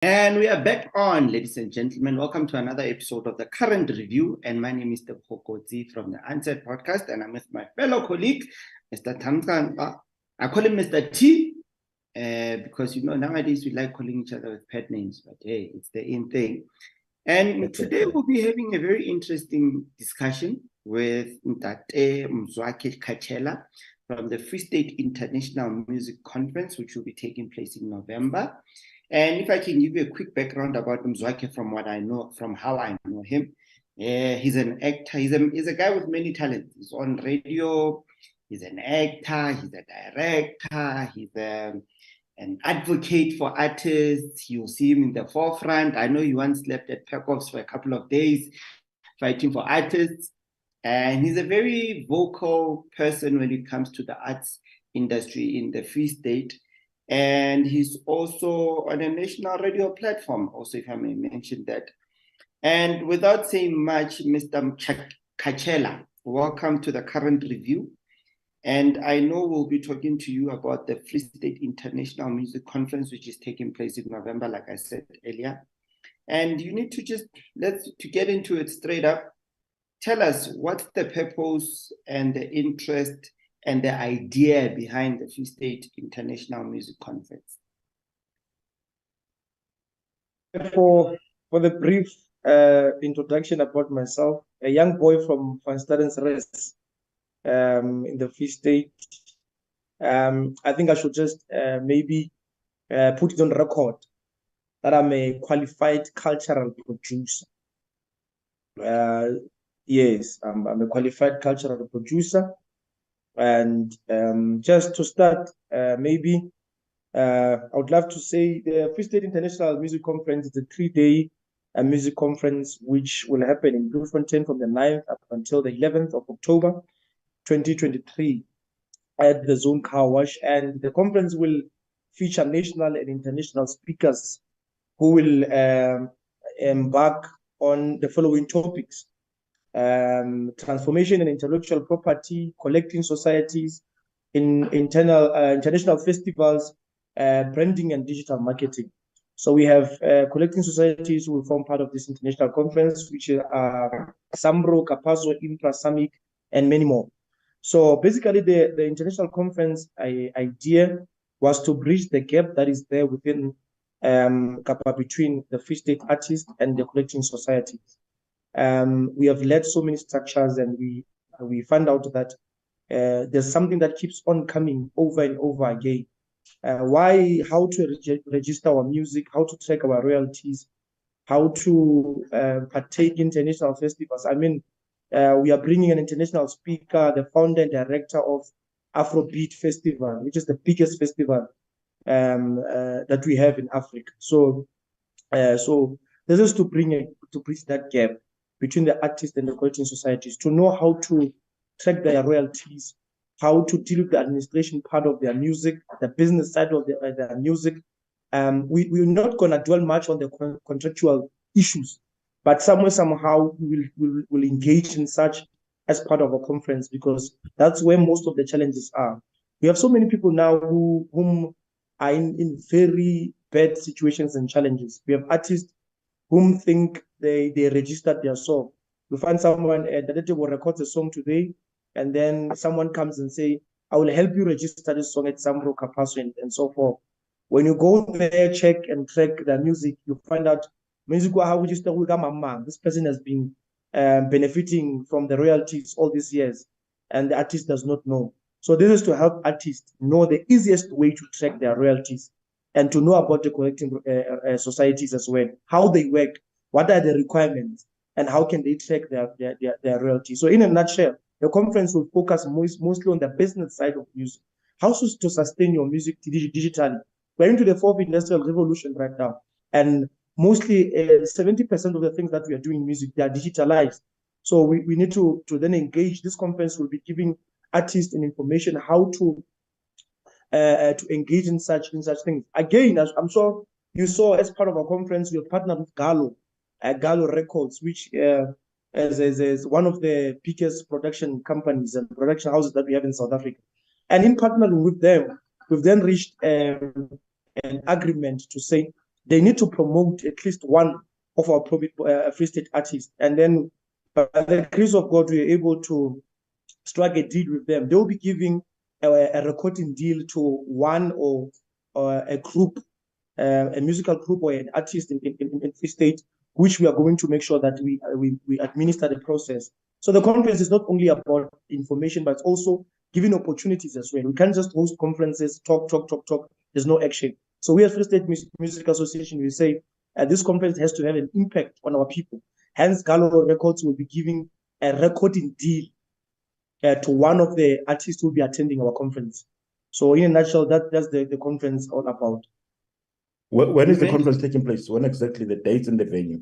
And we are back on, ladies and gentlemen. Welcome to another episode of the Current Review. And my name is Tebogo Kotsi from the Unsaid Podcast. And I'm with my fellow colleague, Mr. Thamsanqa. I call him Mr. T because, nowadays we like calling each other with pet names. But hey, it's the in thing. And today we'll be having a very interesting discussion with Mzwakhe Khachela from the Free State International Music Conference, which will be taking place in November. And if I can give you a quick background about Mzwakhe from what I know, from how I know him, he's an actor. He's a guy with many talents. He's on radio. He's an actor. He's a director. He's an advocate for artists. You'll see him in the forefront. I know he once slept at Pekof's for a couple of days fighting for artists. And he's a very vocal person when it comes to the arts industry in the Free State. And he's also on a national radio platform, also, if I may mention that. And without saying much, Mr. Khachela, welcome to the Current Review. And I know we'll be talking to you about the Free State International Music Conference, which is taking place in November, like I said earlier. And you need to to get into it straight up. Tell us what's the purpose and the interest and the idea behind the Free State International Music Conference. For the brief introduction about myself, a young boy from Van Staden's Rest in the Free State, I think I should just maybe put it on record that I'm a qualified cultural producer. Yes, I'm a qualified cultural producer. And just to start, maybe I would love to say the Free State International Music Conference is a 3-day music conference which will happen in Bloemfontein from the 9th up until the 11th of October 2023 at the Zone Car Wash. And the conference will feature national and international speakers who will embark on the following topics: transformation and intellectual property, collecting societies, international festivals, branding and digital marketing. So we have collecting societies who will form part of this international conference, which are Sambro, Kapazo, Impra, Samik, and many more. So basically the international conference idea was to bridge the gap that is there within between the Free State artists and the collecting societies. We have led so many structures, and we found out that there's something that keeps on coming over and over again. How to register our music, how to track our royalties, how to partake in international festivals. I mean, we are bringing an international speaker, the founder and director of Afrobeat Festival, which is the biggest festival that we have in Africa. So this is to bridge that gap between the artists and the collecting societies, to know how to track their royalties, how to deal with the administration part of their music, the business side of their music. We're not going to dwell much on the contractual issues, but somehow we'll engage in such as part of a conference, because that's where most of the challenges are. We have so many people now whom are in very bad situations and challenges. We have artists whom think they registered their song. You find someone that will record a song today, and then someone comes and say, I will help you register this song at Sambro, Kapaso, and so forth. When you go there, check and track the music, you find out this person has been benefiting from the royalties all these years, and the artist does not know. So this is to help artists know the easiest way to track their royalties, and to know about the collecting societies as well, how they work, what are the requirements, and how can they track their royalties. So in a nutshell, the conference will focus mostly on the business side of music, how to sustain your music digitally. We're into the fourth industrial revolution right now, and mostly 70% of the things that we are doing in music, they are digitalized. So we need to then engage. This conference will be giving artists and information how to engage in such things. Again, as I'm sure you saw, as part of our conference, we have partnered with Gallo Records, which is one of the biggest production companies and production houses that we have in South Africa. And in partnering with them, we've then reached an agreement to say they need to promote at least one of our Free State artists. And then, by the grace of God, we are able to strike a deal with them. They will be giving a recording deal to one or a group, a musical group or an artist in Free State, which we are going to make sure that we administer the process. So the conference is not only about information, but it's also giving opportunities as well. We can't just host conferences, talk. There's no action. So we as Free State Music Association, we say this conference has to have an impact on our people. Hence, Gallo Records will be giving a recording deal to one of the artists who will be attending our conference. So in a nutshell, that's the conference all about. When is the conference taking place? When exactly the dates and the venue?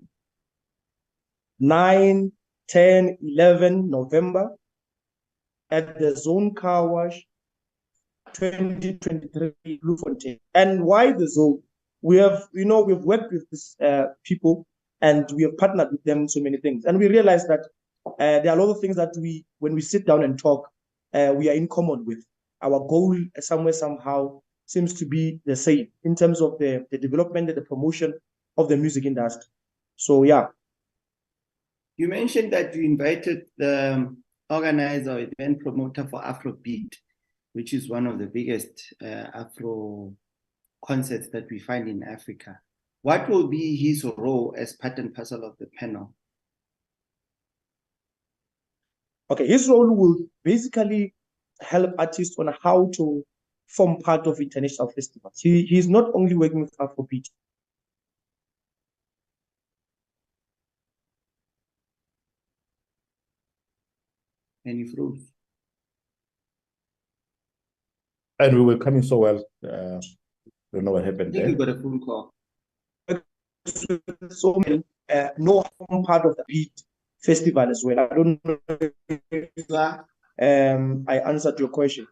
9, 10, 11 November at the Zone Car Wash, 2023 Bloemfontein. And why the Zone? We've worked with these people and we have partnered with them in so many things. And we realized that there are a lot of things that when we sit down and talk, we are in common with. Our goal somehow seems to be the same in terms of the development and the promotion of the music industry. So, yeah. You mentioned that you invited the organizer, event promoter for Afrobeat, which is one of the biggest Afro concerts that we find in Africa. What will be his role as part and parcel of the panel? Okay, his role will basically help artists on how to form part of international festivals. He's not only working with Afrobeat. And you froze. And we were coming so well. Don't know what happened there. You got a phone call. So many no part of the beat festival as well. I don't know if I answered your question.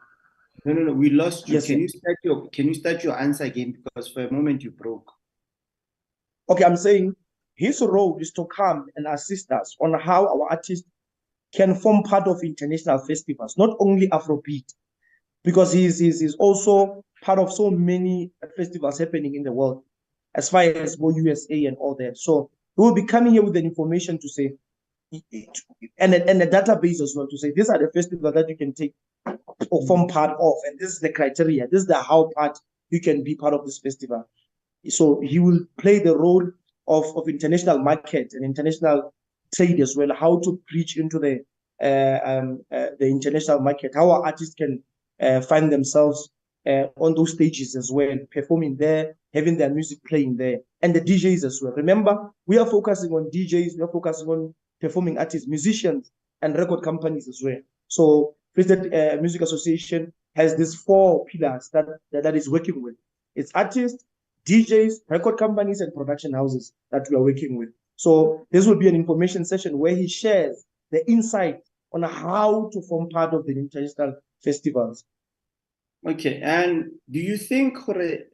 No. We lost you. Yes, can you start your answer again? Because for a moment you broke. Okay, I'm saying his role is to come and assist us on how our artists can form part of international festivals, not only Afrobeat, because he's also part of so many festivals happening in the world, as far as USA and all that. So we will be coming here with the information to say, and a database as well, to say these are the festivals that you can take or form part of, and this is the criteria, this is the how part you can be part of this festival. So he will play the role of international market and international trade as well, how to reach into the international market, how our artists can find themselves on those stages as well, performing there, having their music playing there, and the DJs as well. Remember, we are focusing on DJs, we are focusing on performing artists, musicians, and record companies as well. So Free State Music Association has these 4 pillars that is working with. It's artists, DJs, record companies, and production houses that we are working with. So this will be an information session where he shares the insight on how to form part of the international festivals. Okay, and do you think,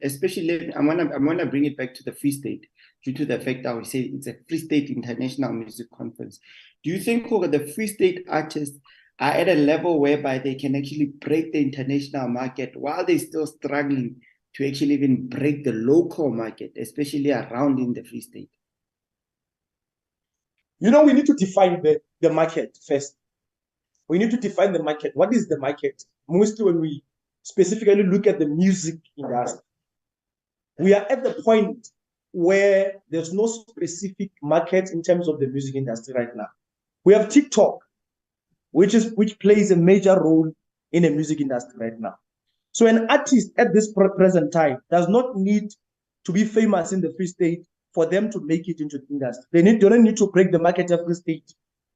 especially, I'm gonna bring it back to the Free State, due to the fact that we say it's a Free State International Music Conference. Do you think the Free State artists are at a level whereby they can actually break the international market while they're still struggling to actually even break the local market, especially around in the Free State? We need to define the market first. We need to define the market. What is the market? Mostly when we specifically look at the music industry, we are at the point where there's no specific market in terms of the music industry right now. We have TikTok, which plays a major role in the music industry right now. So an artist at this present time does not need to be famous in the Free State for them to make it into the industry. They don't need to break the market at Free State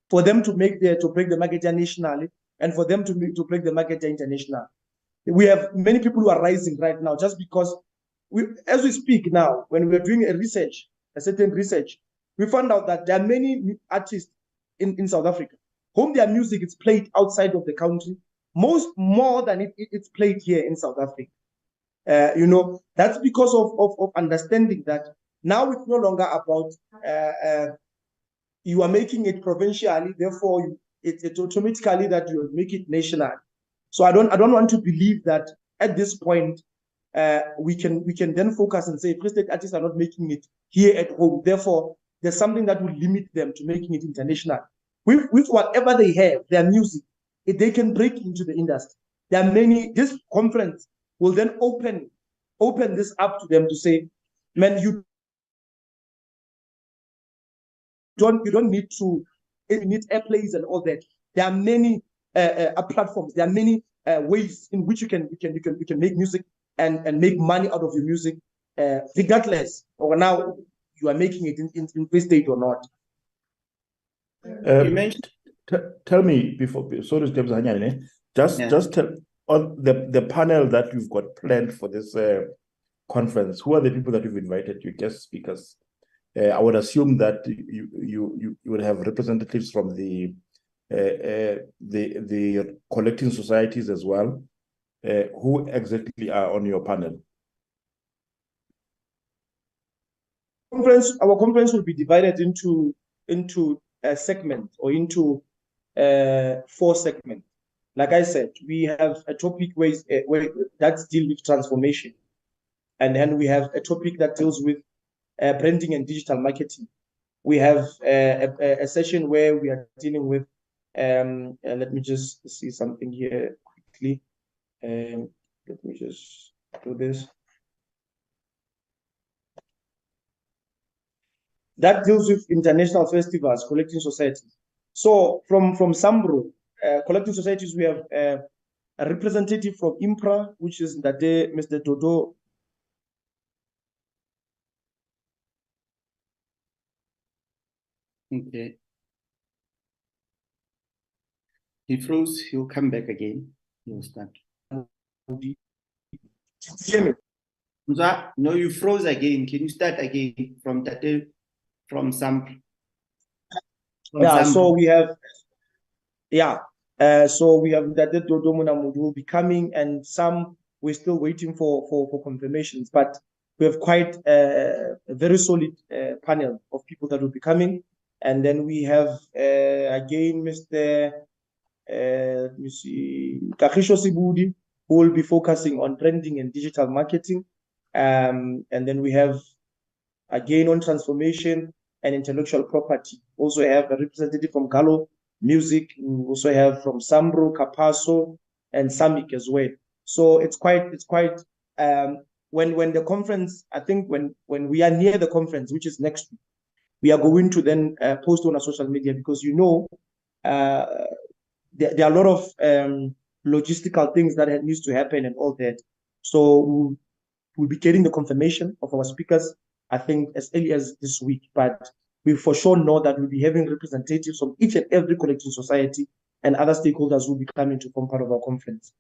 for them to break the market nationally, and for them to break the market international. We have many people who are rising right now just because as we speak now, when we're doing a certain research, we found out that there are many artists in South Africa whom their music is played outside of the country, more than it's played here in South Africa. That's because of understanding that now it's no longer about you are making it provincially, therefore it's automatically that you make it national. So I don't want to believe that at this point we can then focus and say Free State artists are not making it here at home. Therefore, there's something that will limit them to making it international. With whatever they have, their music, if they can break into the industry. There are many. This conference will then open this up to them to say, man, you don't need to need airplays and all that. There are many platforms. There are many ways in which you can make music and make money out of your music, regardless or now you are making it in Free State or not. You mentioned. Tell me before. Sorry, just tell on the panel that you've got planned for this conference. Who are the people that you've invited? Your guest speakers. I would assume that you would have representatives from the collecting societies as well. Who exactly are on your panel? Our conference will be divided into a segment or into 4 segments. Like I said, we have a topic where that deals with transformation, and then we have a topic that deals with branding and digital marketing. We have a session where we are dealing with. Let me just see something here quickly. Let me just do this. That deals with international festivals, collecting societies. So from SAMBRO, collecting societies, we have a representative from IMPRA, which is Mr. Dodo. Okay. He froze. He'll come back again. He'll start. No, you froze again. Can you start again from some? So we have Dade Dodo Munamudu will be coming, and some we're still waiting for confirmations, but we have quite a very solid panel of people that will be coming. And then we have again Mr. Let me see, Kakhisho Sibudi, who will be focusing on branding and digital marketing. And then we have again on transformation and intellectual property. Also have a representative from Galo Music. We also have from Sambro, Kapaso, and Samik as well. So it's quite when the conference, I think when we are near the conference, which is next week, we are going to then post on our social media, because there are a lot of logistical things that needs to happen and all that. So we'll be getting the confirmation of our speakers, I think, as early as this week. But we for sure know that we'll be having representatives from each and every collecting society, and other stakeholders will be coming to form part of our conference.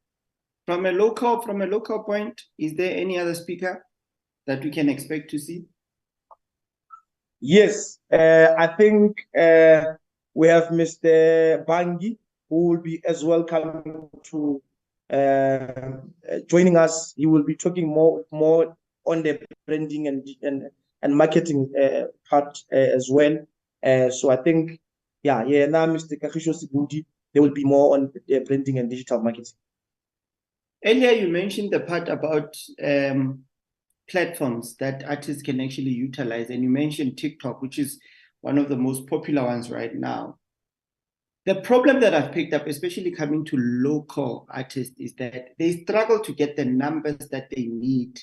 From a local point, is there any other speaker that we can expect to see? Yes, I think we have Mr. Bangi, who will be as well coming to joining us. He will be talking more on the branding and marketing part as well. So I think, now Mr. Kakhisho Sibudi, there will be more on the branding and digital marketing. Earlier, you mentioned the part about platforms that artists can actually utilize, and you mentioned TikTok, which is one of the most popular ones right now. The problem that I've picked up, especially coming to local artists, is that they struggle to get the numbers that they need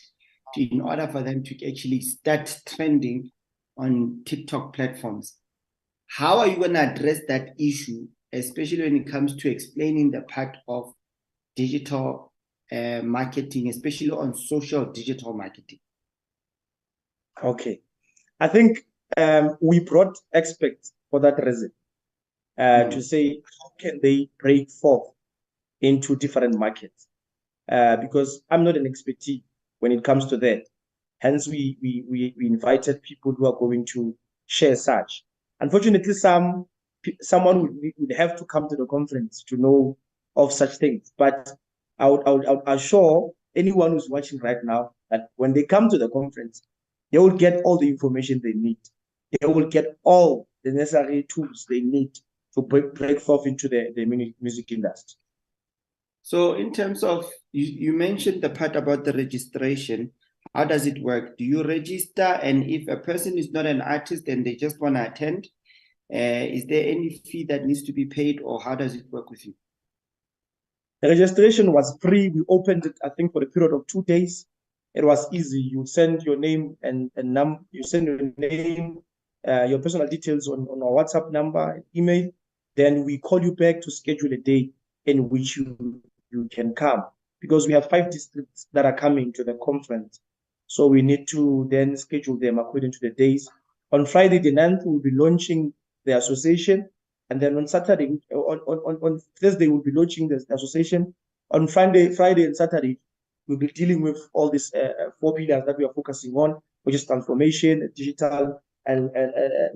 in order for them to actually start trending on TikTok platforms. How are you going to address that issue, especially when it comes to explaining the part of digital marketing, especially on social digital marketing? Okay. I think we brought experts for that reason. To say how can they break forth into different markets, because I'm not an expertise when it comes to that. Hence, we invited people who are going to share such. Unfortunately, someone would have to come to the conference to know of such things. But I would assure anyone who's watching right now that when they come to the conference, they will get all the information they need. They will get all the necessary tools they need to break forth into the music industry. So in terms of, you mentioned the part about the registration. How does it work? Do you register? And if a person is not an artist and they just want to attend, is there any fee that needs to be paid, or how does it work with you? The registration was free. We opened it, I think, for a period of 2 days. It was easy. You send your name and you send your name, your personal details on our WhatsApp number and email. Then we call you back to schedule a day in which you can come, because we have 5 districts that are coming to the conference. So we need to then schedule them according to the days. On Friday the 9th, we'll be launching the association. And then on Saturday, on Thursday, we'll be launching the association. On Friday and Saturday, we'll be dealing with all these 4 pillars that we are focusing on, which is transformation, digital, and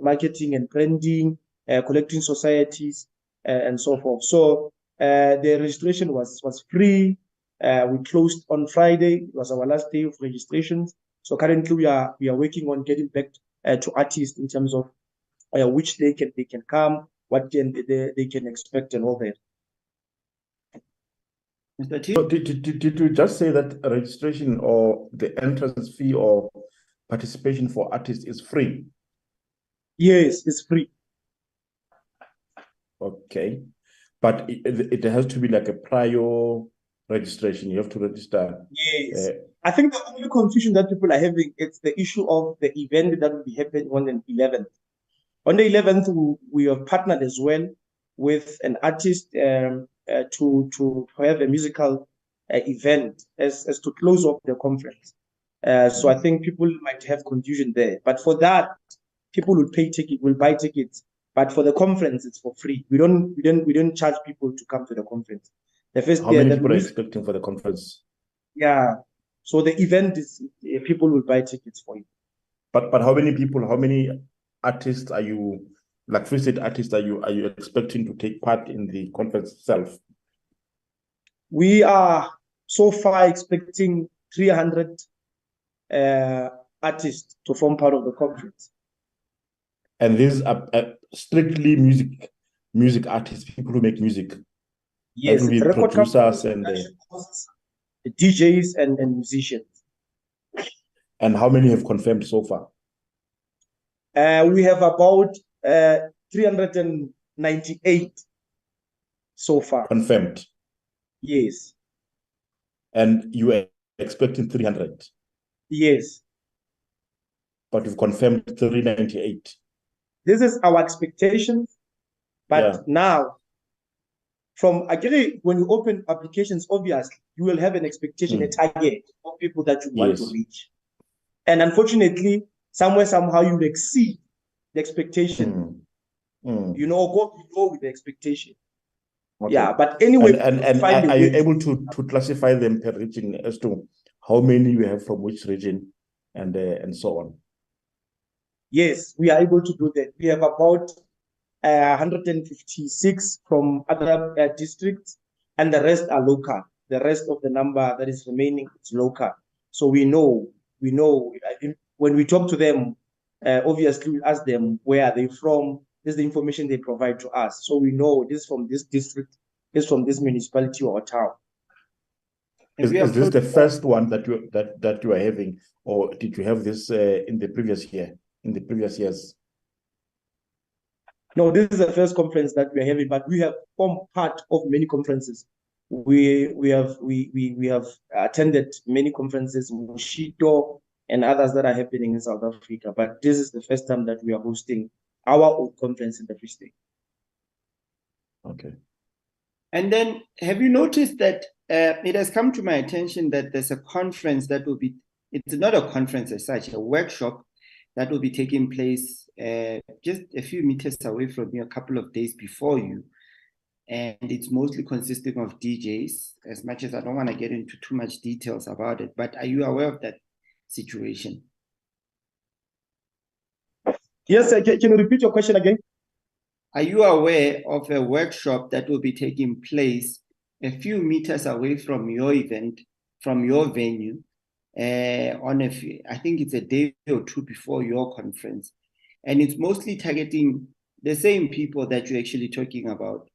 marketing and branding, collecting societies, and so forth. So the registration was free. We closed on Friday. It was our last day of registrations. So currently, we are working on getting back to artists in terms of which they can come, what they can expect, and all that. Mr. T? So did you just say that registration or the entrance fee or participation for artists is free? Yes, it's free. Okay, but it has to be like a prior registration. You have to register. Yes. I think the only confusion that people are having is the issue of the event that will be happening on the 11th. On the 11th, we have partnered as well with an artist to have a musical event as to close off the conference. So I think people might have confusion there. But for that, people will buy tickets. But for the conference, it's for free. We don't charge people to come to the conference. How many people are expecting for the conference? Yeah. So the event is people will buy tickets for it. But how many people? How many artists are you, like free state artists, are you expecting to take part in the conference itself? We are so far expecting 300 artists to form part of the conference. And these are strictly music artists, people who make music. Yes, that will be producers and the DJs and musicians. And how many have confirmed so far? We have about 398 so far. Confirmed? Yes. And you are expecting 300? Yes. But you've confirmed 398? This is our expectations. But now, when you open applications, obviously, you will have an expectation, a target of people that you want to reach. And unfortunately, somehow you will exceed the expectation. Go with the expectation. Okay. Yeah, but anyway. And are you able to classify them per region as to how many you have from which region and so on? Yes, we are able to do that. We have about 156 from other districts, and the rest are local. The rest of the number that is remaining is local. So we know. I think when we talk to them, obviously we ask them where are they from. This is the information they provide to us. So we know this is from this district, this is from this municipality or town. Is this the first one that you are having, or did you have this in the previous years? No, this is the first conference that we are having, but we have formed part of many conferences. We have attended many conferences, Mushito and others that are happening in South Africa. But this is the first time that we are hosting our own conference in the Free State. Okay. And then, have you noticed that it has come to my attention that there's a conference that will be, it's not a conference as such, a workshop that will be taking place just a few meters away from you, a couple of days before you. And it's mostly consisting of DJs, as much as I don't want to get into too much details about it. But are you aware of that situation? Yes, can you repeat your question again? Are you aware of a workshop that will be taking place a few meters away from your event, from your venue, I think it's a day or two before your conference? And it's mostly targeting the same people that you're actually talking about.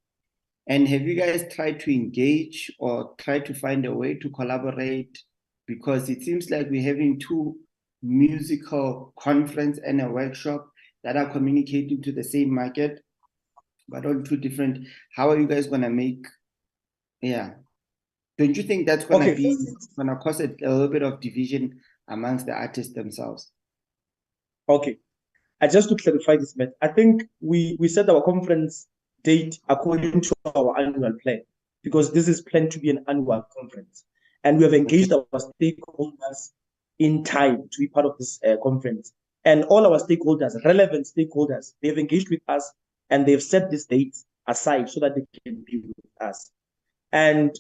And have you guys tried to engage or try to find a way to collaborate? Because it seems like we're having two musical conference and a workshop that are communicating to the same market, but on two different. How are you guys gonna make? Yeah, don't you think that's gonna be gonna cause a little bit of division amongst the artists themselves? Okay, just to clarify this, Matt, I think we set our conference date according to our annual plan, because this is planned to be an annual conference, and we have engaged our stakeholders in time to be part of this conference. And all our stakeholders, relevant stakeholders, they have engaged with us and they've set these dates aside so that they can be with us. And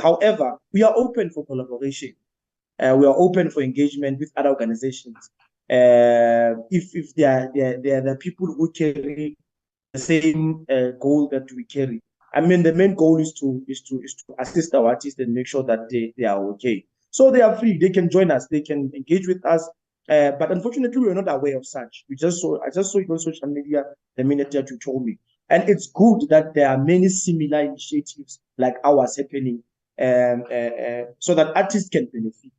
however, we are open for collaboration. We are open for engagement with other organizations. If they are the people who carry the same goal that we carry. I mean, the main goal is to assist our artists and make sure that they are okay. So they are free. They can join us. They can engage with us. But unfortunately, we are not aware of such. I just saw it on social media the minute that you told me. And it's good that there are many similar initiatives like ours happening, so that artists can benefit.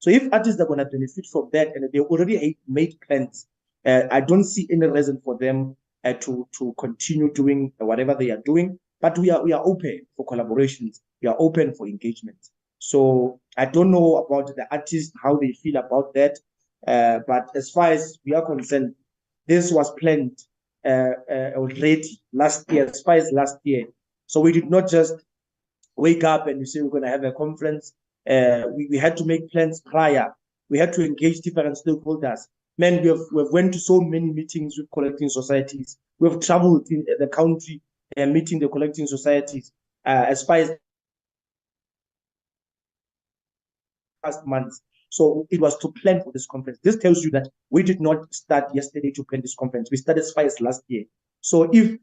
So if artists are going to benefit from that and they already made plans, I don't see any reason for them to continue doing whatever they are doing. But we are open for collaborations. We are open for engagement. So I don't know about the artists, how they feel about that. But as far as we are concerned, this was planned already last year, as far as last year. So we did not just wake up and we say we're going to have a conference. We had to make plans prior. We had to engage different stakeholders. Man, we have went to so many meetings with collecting societies. We have traveled in the country and meeting the collecting societies as far as past months. So it was to plan for this conference. This tells you that we did not start yesterday to plan this conference. We started as far as last year. So if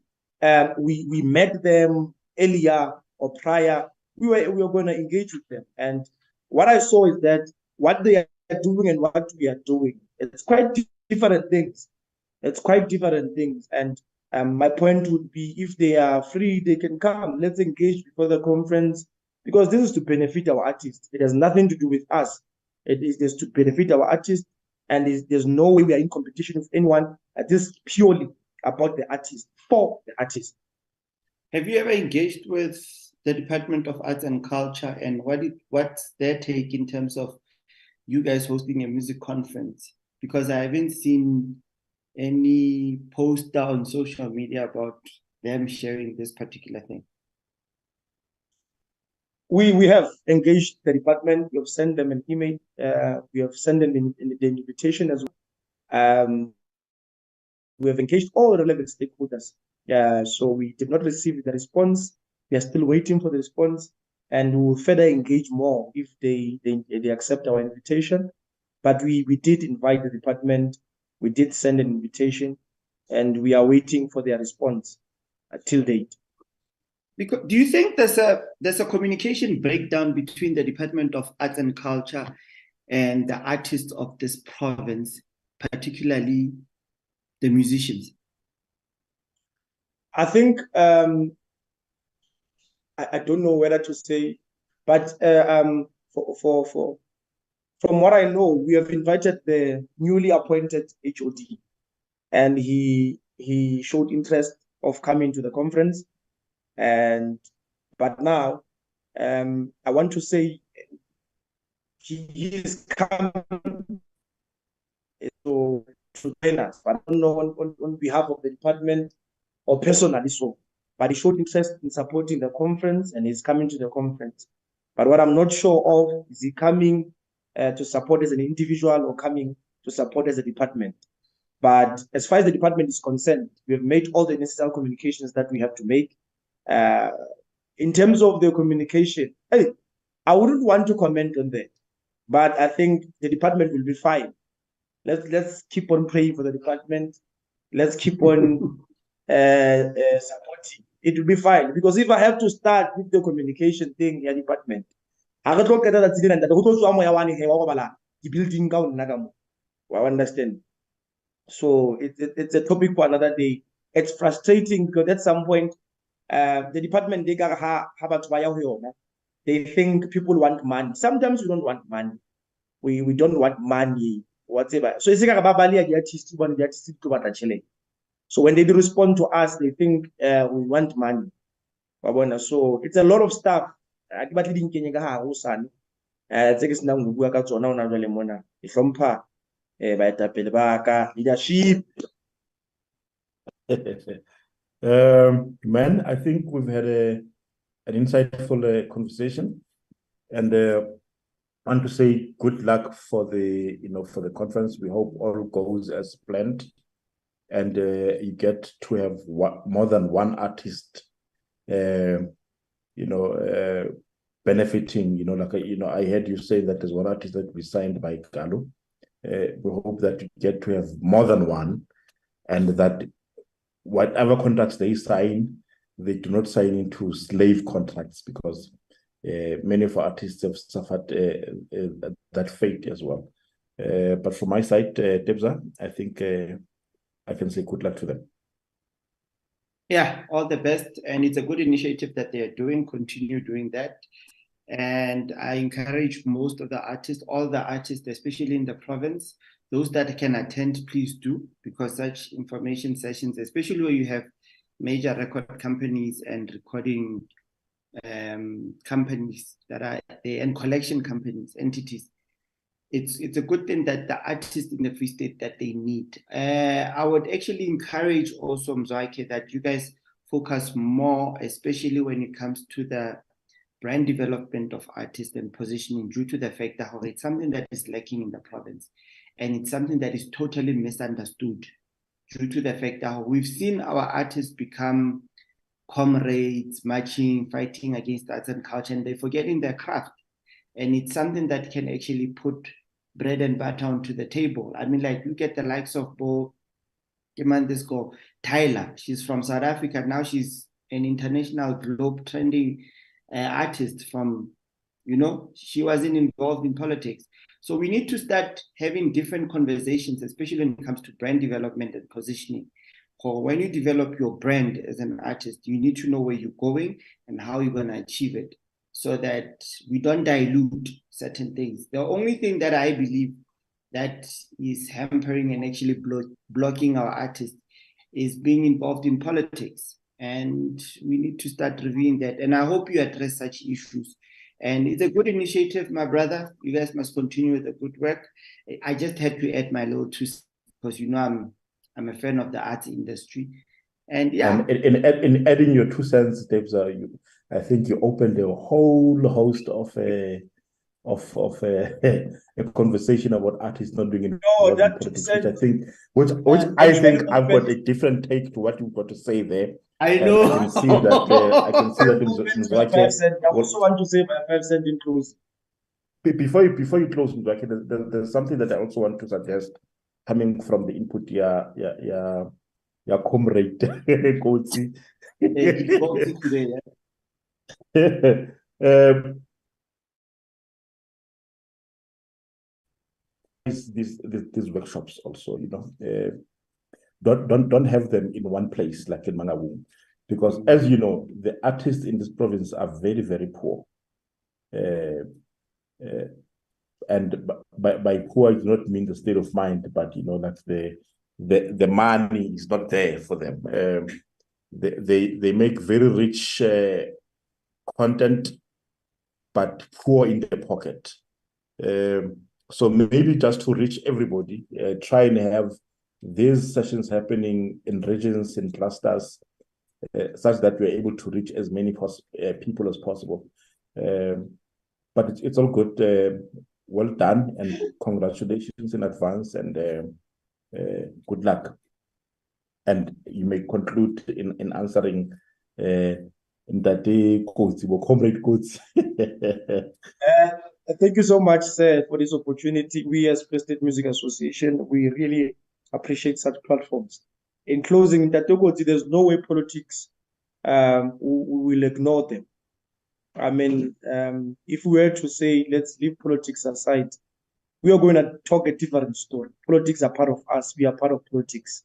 we met them earlier or prior, we were going to engage with them. And what I saw is that what they are doing and what we are doing, it's quite different things. It's quite different things. And my point would be, if they are free, they can come. Let's engage before the conference, because this is to benefit our artists. It has nothing to do with us. It is to benefit our artists, and there's no way we are in competition with anyone. This is purely about the artist, for the artist. Have you ever engaged with the Department of Arts and Culture, and what's their take in terms of you guys hosting a music conference? Because I haven't seen any post on social media about them sharing this particular thing. We have engaged the department. We have sent them an email. We have sent them in the invitation as well. We have engaged all relevant stakeholders. So we did not receive the response. We are still waiting for the response, and we will further engage more if they accept our invitation. But we did invite the department. We did send an invitation, and we are waiting for their response till date. Because, do you think there's a communication breakdown between the Department of Arts and Culture and the artists of this province, particularly the musicians? I think I don't know whether to say, but from what I know, we have invited the newly appointed HOD, and he showed interest of coming to the conference. But now I want to say he is coming to join us, but I don't know on behalf of the department or personally so. But he showed interest in supporting the conference, and he's coming to the conference. But what I'm not sure of is he coming to support as an individual or coming to support as a department. But as far as the department is concerned, we have made all the necessary communications that we have to make. In terms of the communication, I wouldn't want to comment on that, but I think the department will be fine. Let's keep on praying for the department. Let's keep on supporting. It will be fine, because if I have to start with the communication thing in the department, I understand. So it's a topic for another day. It's frustrating because at some point the department they think people want money. Sometimes we don't want money. We don't want money, whatever. So it's so when they respond to us, they think we want money. So it's a lot of stuff. Leadership. Man, I think we've had an insightful conversation, and I want to say good luck for the for the conference. We hope all goes as planned, and you get to have more than one artist, benefiting. I heard you say that there's one artist that we signed by Galo. We hope that you get to have more than one, and that whatever contracts they sign, they do not sign into slave contracts, because many of our artists have suffered that fate as well. But from my side, Tebza, I think I can say good luck to them. Yeah, all the best. And it's a good initiative that they're doing. Continue doing that. And I encourage most of the artists, all the artists, especially in the province, those that can attend, please do, because such information sessions, especially where you have major record companies and recording companies that are there, and collection companies, entities, it's a good thing that the artists in the Free State that they need. I would actually encourage also, Mzwakhe, that you guys focus more, especially when it comes to the brand development of artists and positioning, due to the fact that it's something that is lacking in the province. And it's something that is totally misunderstood, due to the fact that we've seen our artists become comrades, marching, fighting against arts and culture, and they're forgetting their craft. And it's something that can actually put bread and butter onto the table. I mean, like, look at the likes of Tyler. She's from South Africa. Now she's an international globe trending artist from, she wasn't involved in politics. So we need to start having different conversations, especially when it comes to brand development and positioning. For when you develop your brand as an artist, you need to know where you're going and how you're going to achieve it, so that we don't dilute certain things. The only thing that I believe that is hampering and actually blocking our artists is being involved in politics. And we need to start reviewing that. And I hope you address such issues. And it's a good initiative, my brother. You guys must continue with the good work. I just had to add my little 2 cents, because I'm a fan of the arts industry. And yeah. And in adding your 2 cents, Debs, I think you opened a whole host of a conversation about artists not doing it. No, that politics, which I think I've got a different take to what you've got to say there. I know. I can see that. I can see that Mzwakhe. I also want to say my 5 cents in close. Before you close, Mzwakhe, there's something that I also want to suggest, coming from the input, your comrade Kotsi. These workshops also, don't have them in one place like in Mangaung, because as you know, the artists in this province are very, very poor. And by poor, I do not mean the state of mind, but that the money is not there for them. They make very rich content, but poor in the pocket. So maybe just to reach everybody, try and have these sessions happening in regions, in clusters, such that we're able to reach as many people as possible. But it's all good. Well done, and congratulations in advance, and good luck. And you may conclude in answering Ndate Kotsi, Comrade Kotsi. Thank you so much, sir, for this opportunity. We as Free State Music Association, we really appreciate such platforms. In closing, Ndate Kotsi, there's no way politics we will ignore them. I mean, if we were to say, let's leave politics aside, we are going to talk a different story. Politics are part of us. We are part of politics,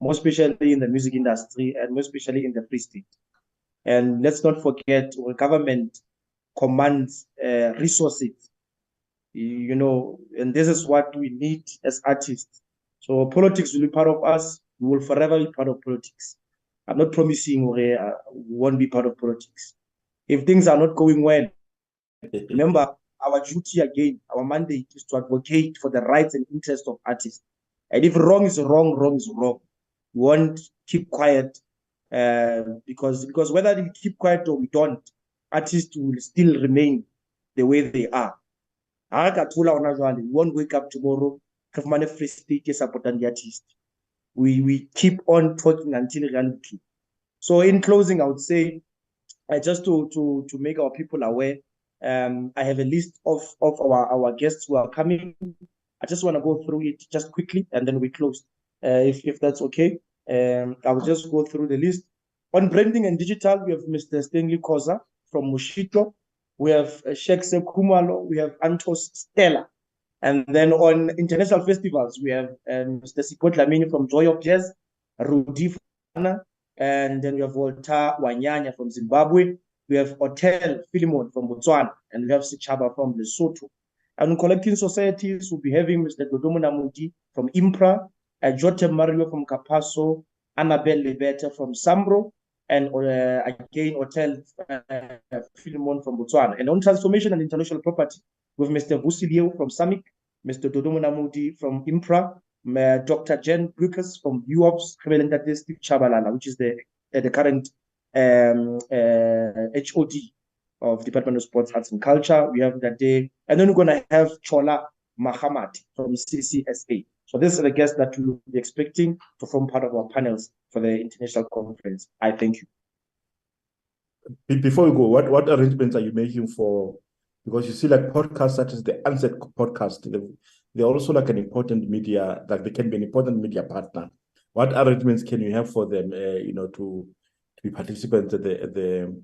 more especially in the music industry and more especially in the Free State. And let's not forget, our government commands resources, and this is what we need as artists. So politics will be part of us. We will forever be part of politics. I'm not promising we won't be part of politics. If things are not going well, remember, our duty again, our mandate is to advocate for the rights and interests of artists. And if wrong is wrong, wrong is wrong. We won't keep quiet because whether we keep quiet or we don't, artists will still remain the way they are. We won't wake up tomorrow, free state supporting the artist. We keep on talking until reality. So in closing, I would say, just to make our people aware, I have a list of our guests who are coming. I just want to go through it just quickly, and then we close, if that's okay. I will just go through the list. On branding and digital, we have Mr. Stanley Koza from Mushito. We have Sheikh Sekumalo. We have Antos Stella. And then on international festivals, we have Mr. Sipho Dlamini from Joy of Jazz, Rudy Fana, and then we have Walter Wanyanya from Zimbabwe. We have Hotel Philemon from Botswana, and we have Sichaba from Lesotho. And in collecting societies, we'll be having Mr. Dodomo Namudi from Impra, Jotem Mario from Kapaso, Annabelle Lebeta from Sambro, and again, Hotel Philemon from Botswana. And on transformation and intellectual property, with Mr. Vusilio from Samik, Mr. Dodomo Namudi from Impra, Dr. Jen Lucas from UOPS, Steve Chabalala, which is the current HOD of Department of Sports, Arts and Culture. We have that day. And then we're going to have Chola Mahamat from CCSA. So this is the guest that we'll be expecting to form part of our panels for the international conference. I thank you. Before we go, what arrangements are you making for? Because you see, like podcasts such as the Unsaid podcast, they're also like an important media, like they can be an important media partner. What arrangements can you have for them, to be participants at the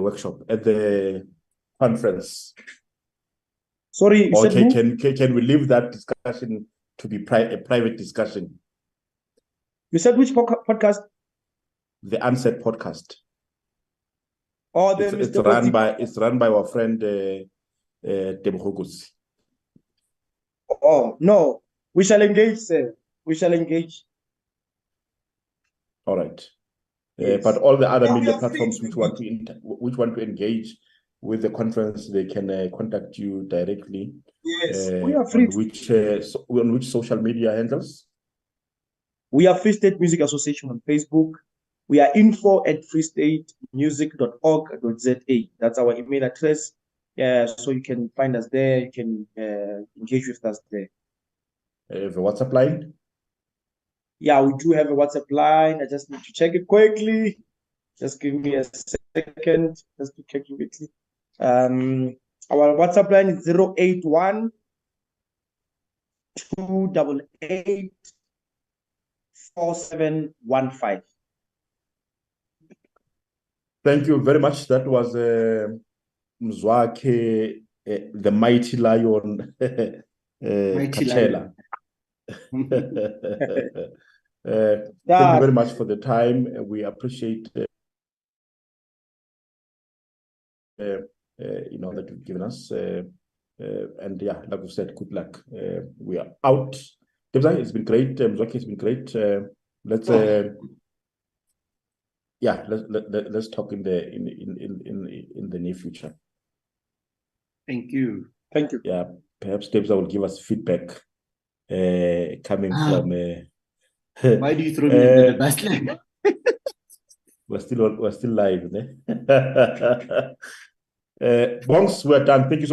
workshop, at the conference? Sorry, or can we leave that discussion to be a private discussion? You said which podcast? The Unsaid podcast. Oh, it's run by our friend Tebogo Kotsi. Oh no, we shall engage, sir. We shall engage. All right. Yes. But all the other media platforms which want to engage with the conference, they can contact you directly. Yes, we are free. On which social media handles? We are Free State Music Association on Facebook. We are info@freestatemusic.org.za. That's our email address. So you can find us there. You can engage with us there. Have a WhatsApp line? Yeah, we do have a WhatsApp line. I just need to check it quickly. Just give me a second just to check it quickly. Our WhatsApp line is 081 288 4715. Thank you very much. That was Mzwakhe, the mighty lion, Khachela. Thank you very much for the time. We appreciate that you've given us. And yeah, like we said, good luck. We are out. It's been great. Mzwakhe, it's been great. Let's talk in the near future. Thank you. Thank you. Yeah, perhaps Tebza will give us feedback coming from. Why do you throw me under the bus? We're still live, ne? Bongs, we're done. Thank you so much.